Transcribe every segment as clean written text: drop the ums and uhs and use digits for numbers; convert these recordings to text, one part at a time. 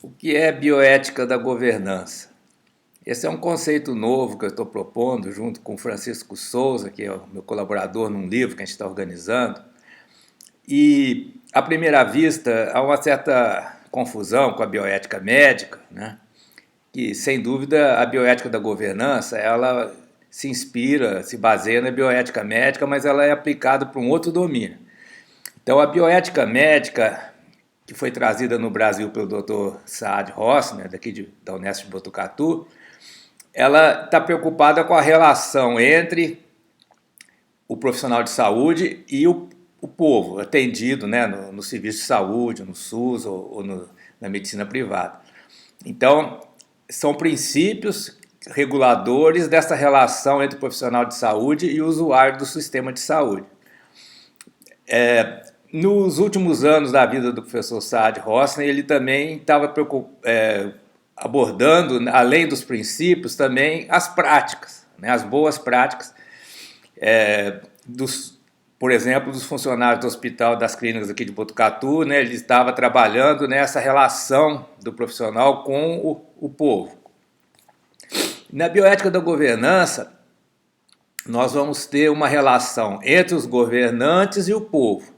O que é bioética da governança? Esse é um conceito novo que eu estou propondo junto com o Francisco Souza, que é o meu colaborador num livro que a gente está organizando. E, à primeira vista, há uma certa confusão com a bioética médica, né? Que, sem dúvida, a bioética da governança, ela se inspira, se baseia na bioética médica, mas ela é aplicada para um outro domínio. Então, a bioética médica, que foi trazida no Brasil pelo Dr. Saad Rossner, da Unesp de Botucatu, ela está preocupada com a relação entre o profissional de saúde e o povo atendido, né, no serviço de saúde, no SUS ou na medicina privada. Então, são princípios reguladores dessa relação entre o profissional de saúde e o usuário do sistema de saúde. Nos últimos anos da vida do professor Saad Rossner, ele também estava abordando, além dos princípios, também as práticas, né, as boas práticas, por exemplo, dos funcionários do hospital, das clínicas aqui de Botucatu, né, ele estava trabalhando nessa relação do profissional com o povo. Na bioética da governança, nós vamos ter uma relação entre os governantes e o povo,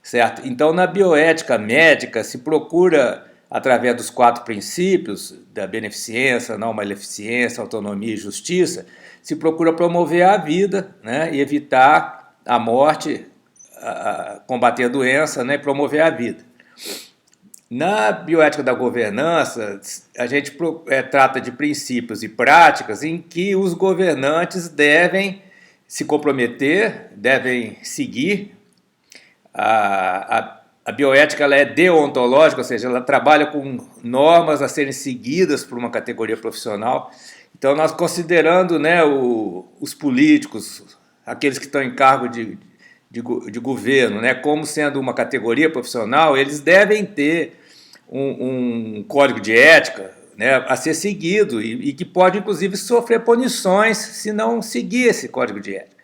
certo? Então, na bioética médica, se procura, através dos 4 princípios, da beneficência, não maleficência, autonomia e justiça, se procura promover a vida, né, e evitar a morte, combater a doença, né, e promover a vida. Na bioética da governança, a gente trata de princípios e práticas em que os governantes devem se comprometer, devem seguir. A bioética ela é deontológica, ou seja, ela trabalha com normas a serem seguidas por uma categoria profissional. Então, nós considerando, né, os políticos, aqueles que estão em cargo de governo, né, como sendo uma categoria profissional, eles devem ter um código de ética, né, a ser seguido e que pode, inclusive, sofrer punições se não seguir esse código de ética.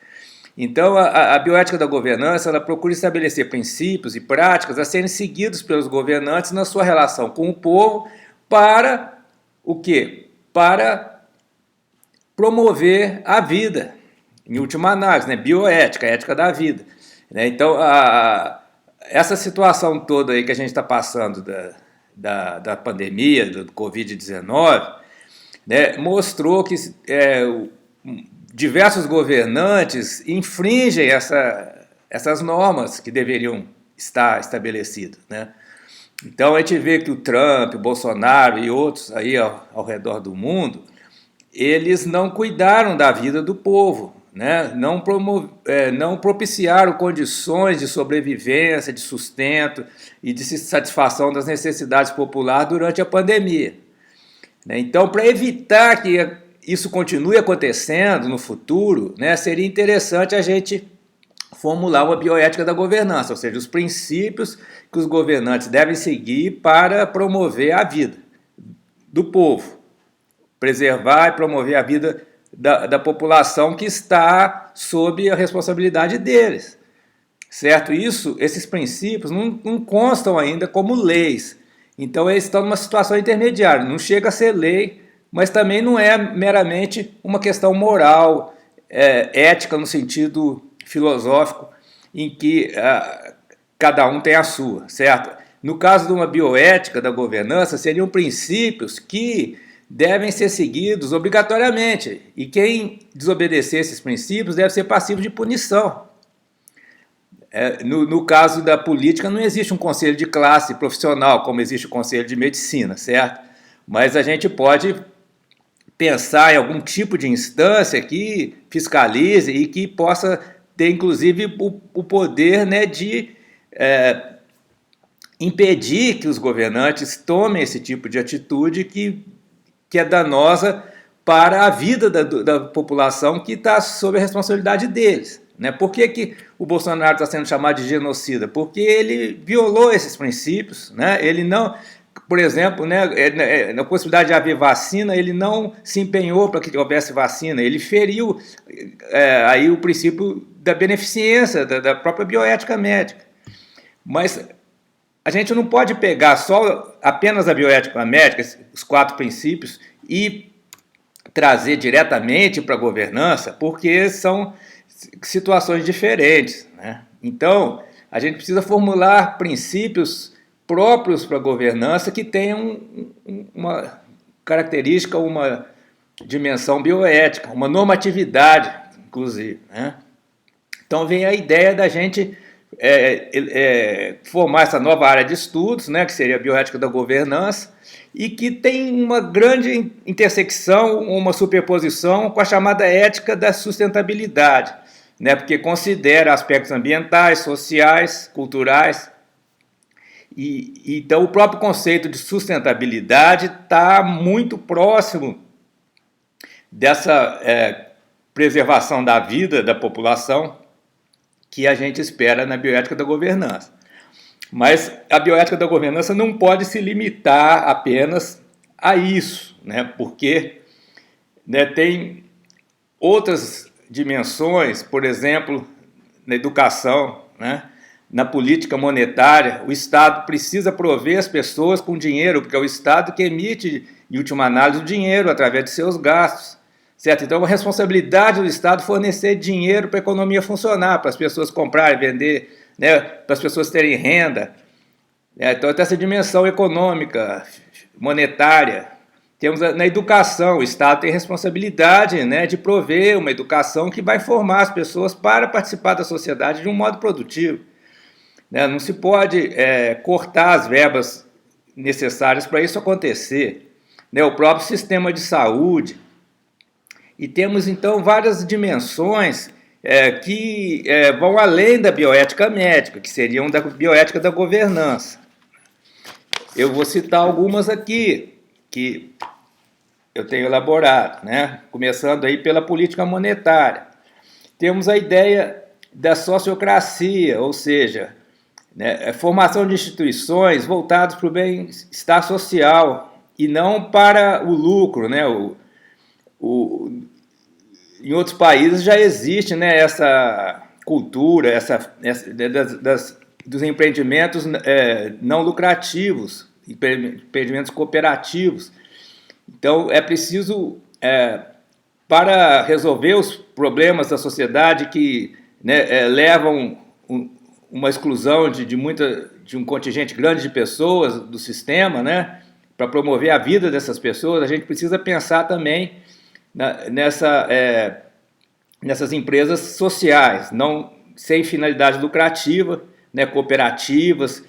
Então, a bioética da governança ela procura estabelecer princípios e práticas a serem seguidos pelos governantes na sua relação com o povo para o quê? Para promover a vida, em última análise, né? Bioética, ética da vida. Né? Então, essa situação toda aí que a gente está passando da pandemia, do Covid-19, né, mostrou que diversos governantes infringem essas normas que deveriam estar estabelecidas, né? Então a gente vê que o Trump, o Bolsonaro e outros aí ao redor do mundo, eles não cuidaram da vida do povo, né? Não propiciaram condições de sobrevivência, de sustento e de satisfação das necessidades populares durante a pandemia. Né? Então, para evitar que isso continue acontecendo no futuro, né, seria interessante a gente formular uma bioética da governança, ou seja, os princípios que os governantes devem seguir para promover a vida do povo, preservar e promover a vida da população que está sob a responsabilidade deles, certo? Esses princípios não constam ainda como leis, então eles estão numa situação intermediária, não chega a ser lei, mas também não é meramente uma questão moral, ética no sentido filosófico, em que cada um tem a sua, certo? No caso de uma bioética da governança, seriam princípios que devem ser seguidos obrigatoriamente, e quem desobedecer esses princípios deve ser passivo de punição. No caso da política, não existe um conselho de classe profissional, como existe o conselho de medicina, certo? Mas a gente pode pensar em algum tipo de instância que fiscalize e que possa ter, inclusive, o poder, né, de impedir que os governantes tomem esse tipo de atitude que é danosa para a vida da população que está sob a responsabilidade deles. Né? Por que o Bolsonaro está sendo chamado de genocida? Porque ele violou esses princípios, né? Ele não... Por exemplo, né, na possibilidade de haver vacina, ele não se empenhou para que houvesse vacina, ele feriu aí o princípio da beneficência, da própria bioética médica. Mas a gente não pode pegar só apenas a bioética médica, os 4 princípios, e trazer diretamente para a governança, porque são situações diferentes, né? Então, a gente precisa formular princípios próprios para a governança que tenham uma característica, uma dimensão bioética, uma normatividade, inclusive, né? Então, vem a ideia da gente formar essa nova área de estudos, né, que seria a bioética da governança, e que tem uma grande intersecção, uma superposição com a chamada ética da sustentabilidade, né, porque considera aspectos ambientais, sociais, culturais. Então, o próprio conceito de sustentabilidade está muito próximo dessa preservação da vida da população que a gente espera na bioética da governança. Mas a bioética da governança não pode se limitar apenas a isso, né? Porque, né, tem outras dimensões, por exemplo, na educação, né? Na política monetária, o Estado precisa prover as pessoas com dinheiro, porque é o Estado que emite, em última análise, o dinheiro através de seus gastos. Certo? Então, a responsabilidade do Estado é fornecer dinheiro para a economia funcionar, para as pessoas comprarem, vender, né, para as pessoas terem renda. Então, tem essa dimensão econômica, monetária. Temos na educação, o Estado tem responsabilidade, né, de prover uma educação que vai formar as pessoas para participar da sociedade de um modo produtivo. Né? Não se pode cortar as verbas necessárias para isso acontecer. Né? O próprio sistema de saúde. E temos, então, várias dimensões que vão além da bioética médica, que seriam da bioética da governança. Eu vou citar algumas aqui, que eu tenho elaborado, né? Começando aí pela política monetária. Temos a ideia da sociocracia, ou seja, né, a formação de instituições voltadas para o bem-estar social e não para o lucro, né? Em outros países já existe, né, essa cultura, dos empreendimentos não lucrativos, empreendimentos cooperativos. Então, é preciso, para resolver os problemas da sociedade que, né, levam uma exclusão de um contingente grande de pessoas do sistema, né, para promover a vida dessas pessoas, a gente precisa pensar também nessas empresas sociais, não sem finalidade lucrativa, né, cooperativas,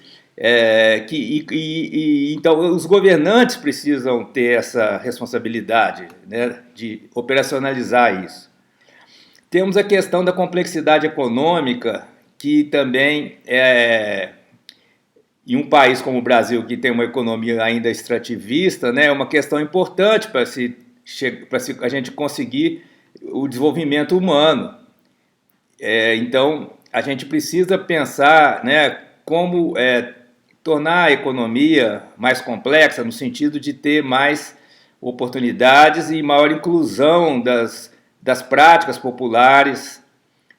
então os governantes precisam ter essa responsabilidade, né, de operacionalizar isso. Temos a questão da complexidade econômica, que também em um país como o Brasil, que tem uma economia ainda extrativista, né, é uma questão importante para a gente conseguir o desenvolvimento humano. Então, a gente precisa pensar, né, como tornar a economia mais complexa, no sentido de ter mais oportunidades e maior inclusão das práticas populares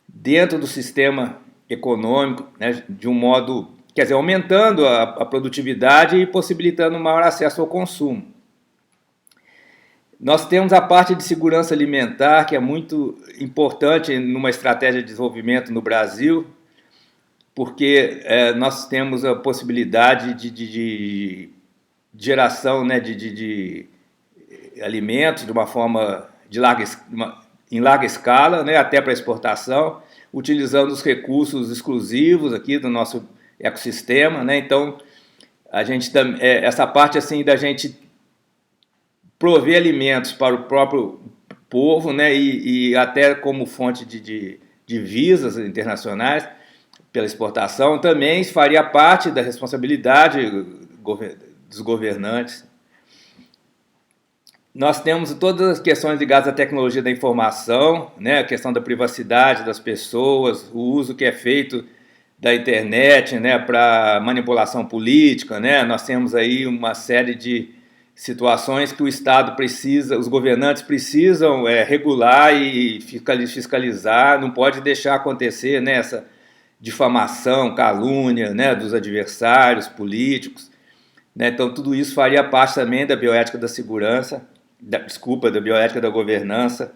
dentro do sistema econômico, né, de um modo, quer dizer, aumentando a produtividade e possibilitando maior acesso ao consumo. Nós temos a parte de segurança alimentar, que é muito importante numa estratégia de desenvolvimento no Brasil, porque nós temos a possibilidade de geração, né, de alimentos de uma forma em larga escala, né, até para exportação, utilizando os recursos exclusivos aqui do nosso ecossistema, né? Então, a gente essa parte assim da gente prover alimentos para o próprio povo, né, e até como fonte de divisas internacionais pela exportação, também faria parte da responsabilidade dos governantes. Nós temos todas as questões ligadas à tecnologia da informação, né, a questão da privacidade das pessoas, o uso que é feito da internet, né, para manipulação política, né? Nós temos aí uma série de situações que o Estado precisa, os governantes precisam regular e fiscalizar, não pode deixar acontecer, né, difamação, calúnia, né, dos adversários políticos, né? Então, tudo isso faria parte também da bioética da segurança, da bioética da governança.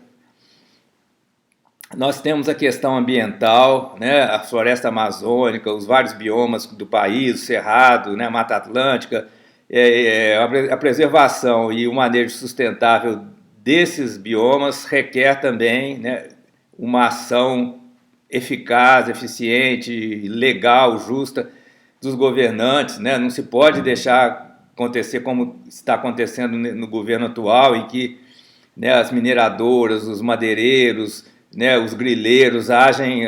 Nós temos a questão ambiental, né, a floresta amazônica, os vários biomas do país, o Cerrado, né, a Mata Atlântica, a preservação e o manejo sustentável desses biomas requer também, né, uma ação eficaz, eficiente, legal, justa dos governantes, né? Não se pode deixar acontecer como está acontecendo no governo atual, em que, né, as mineradoras, os madeireiros, né, os grileiros agem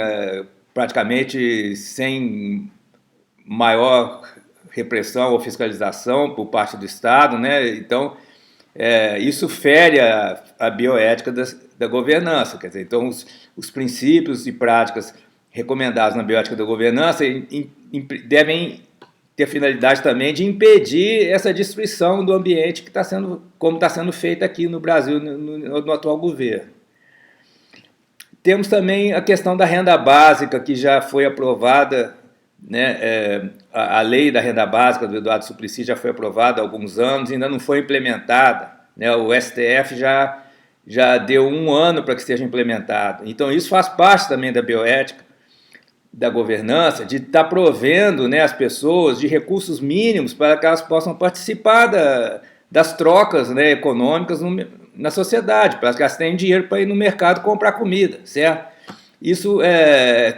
praticamente sem maior repressão ou fiscalização por parte do Estado, né? Então, isso fere a bioética da governança. Quer dizer, então, os princípios e práticas recomendados na bioética da governança devem ter a finalidade também de impedir essa destruição do ambiente que está sendo, como está sendo feita aqui no Brasil, no atual governo. Temos também a questão da renda básica, que já foi aprovada, né, a lei da renda básica do Eduardo Suplicy já foi aprovada há alguns anos, ainda não foi implementada, né? O STF já deu 1 ano para que seja implementado. Então, isso faz parte também da bioética da governança, de estar provendo, né, as pessoas de recursos mínimos para que elas possam participar das trocas, né, econômicas na sociedade, para que elas tenham dinheiro para ir no mercado comprar comida, certo? Isso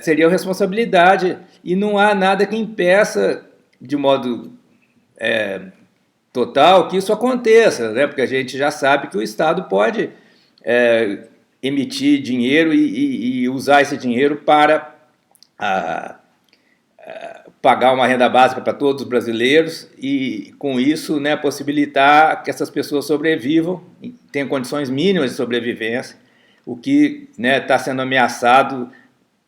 seria responsabilidade e não há nada que impeça de modo total que isso aconteça, né? Porque a gente já sabe que o Estado pode emitir dinheiro e usar esse dinheiro para pagar uma renda básica para todos os brasileiros e, com isso, né, possibilitar que essas pessoas sobrevivam, tenham condições mínimas de sobrevivência, o que, né, está sendo ameaçado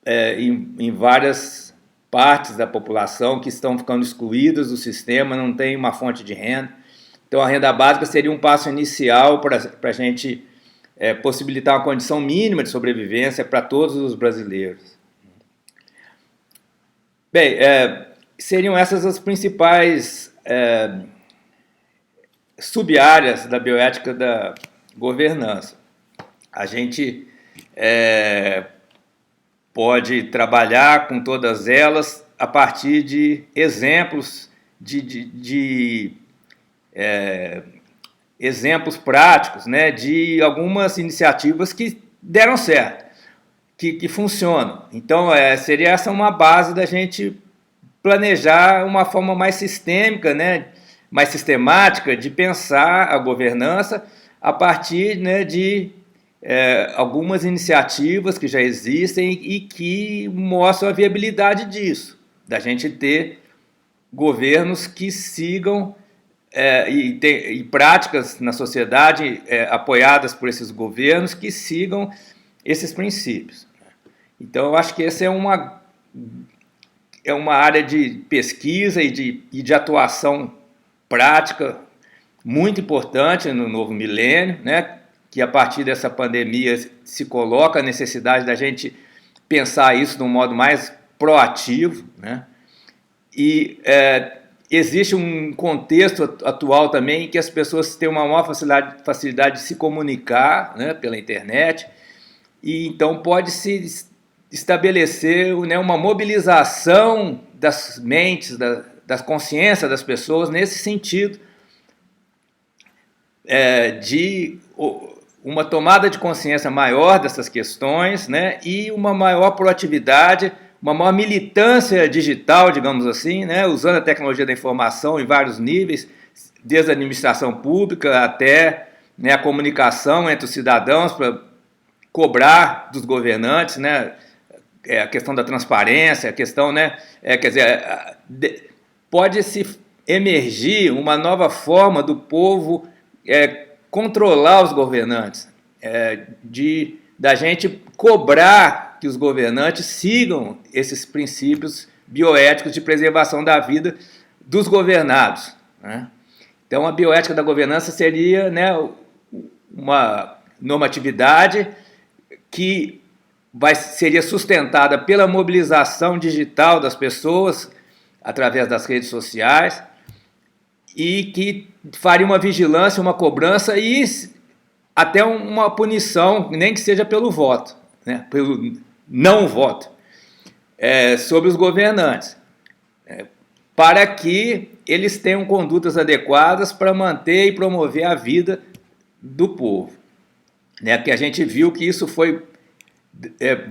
em várias partes da população que estão ficando excluídas do sistema, não tem uma fonte de renda. Então, a renda básica seria um passo inicial para a gente possibilitar uma condição mínima de sobrevivência para todos os brasileiros. Bem, seriam essas as principais sub-áreas da bioética da governança. A gente pode trabalhar com todas elas a partir de exemplos, exemplos práticos, né, de algumas iniciativas que deram certo, que funcionam. Então, seria essa uma base da gente planejar uma forma mais sistêmica, né, mais sistemática de pensar a governança a partir, né, de algumas iniciativas que já existem e que mostram a viabilidade disso, da gente ter governos que sigam e práticas na sociedade apoiadas por esses governos que sigam esses princípios. Então, eu acho que essa é uma área de pesquisa e de atuação prática muito importante no novo milênio, né? Que a partir dessa pandemia se coloca a necessidade da gente pensar isso de um modo mais proativo, né? E existe um contexto atual também em que as pessoas têm uma maior facilidade de se comunicar, né, pela internet, e então pode-se estabelecer, né, uma mobilização das mentes, das consciências das pessoas nesse sentido, de uma tomada de consciência maior dessas questões, né, e uma maior proatividade, uma maior militância digital, digamos assim, né, usando a tecnologia da informação em vários níveis, desde a administração pública até, né, a comunicação entre os cidadãos para cobrar dos governantes, né, a questão da transparência, a questão, né, quer dizer, pode-se emergir uma nova forma do povo controlar os governantes, da gente cobrar que os governantes sigam esses princípios bioéticos de preservação da vida dos governados, né? Então, a bioética da governança seria, né, uma normatividade que seria sustentada pela mobilização digital das pessoas através das redes sociais e que faria uma vigilância, uma cobrança e até uma punição, nem que seja pelo voto, né, pelo não voto, sobre os governantes, para que eles tenham condutas adequadas para manter e promover a vida do povo. Né, porque a gente viu que isso foi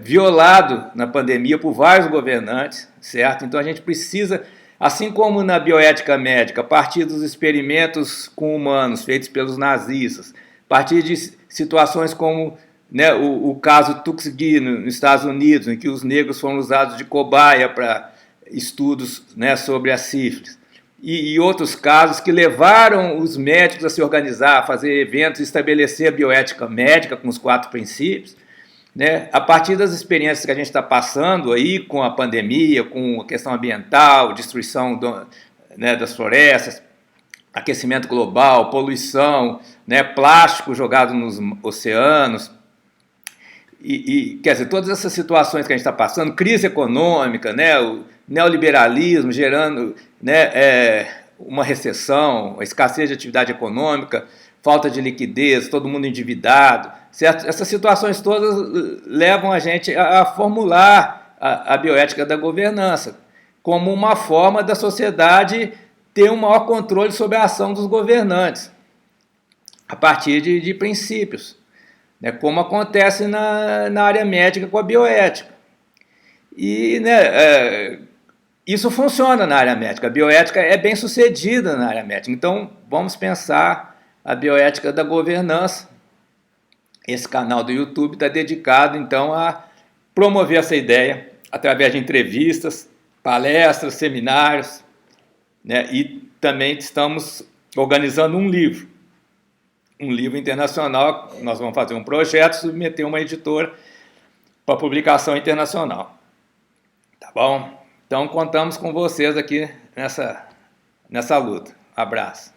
violado na pandemia por vários governantes, certo? Então a gente precisa, assim como na bioética médica, a partir dos experimentos com humanos feitos pelos nazistas, a partir de situações como, né, o caso Tuskegee nos Estados Unidos, em que os negros foram usados de cobaia para estudos, né, sobre a sífilis, e outros casos que levaram os médicos a se organizar, a fazer eventos, estabelecer a bioética médica com os 4 princípios, né, a partir das experiências que a gente está passando aí com a pandemia, com a questão ambiental, destruição né, das florestas, aquecimento global, poluição, né, plástico jogado nos oceanos, quer dizer, todas essas situações que a gente está passando, crise econômica, né, o neoliberalismo gerando, né, uma recessão, a escassez de atividade econômica, falta de liquidez, todo mundo endividado, certo? Essas situações todas levam a gente a formular a bioética da governança como uma forma da sociedade ter um maior controle sobre a ação dos governantes, a partir de princípios, né, como acontece na área médica com a bioética. E, né, isso funciona na área médica, a bioética é bem sucedida na área médica. Então, vamos pensar a bioética da governança. Esse canal do YouTube está dedicado, então, a promover essa ideia através de entrevistas, palestras, seminários, né, e também estamos organizando um livro internacional. Nós vamos fazer um projeto, submeter uma editora para publicação internacional. Tá bom? Então, contamos com vocês aqui nessa luta. Abraço.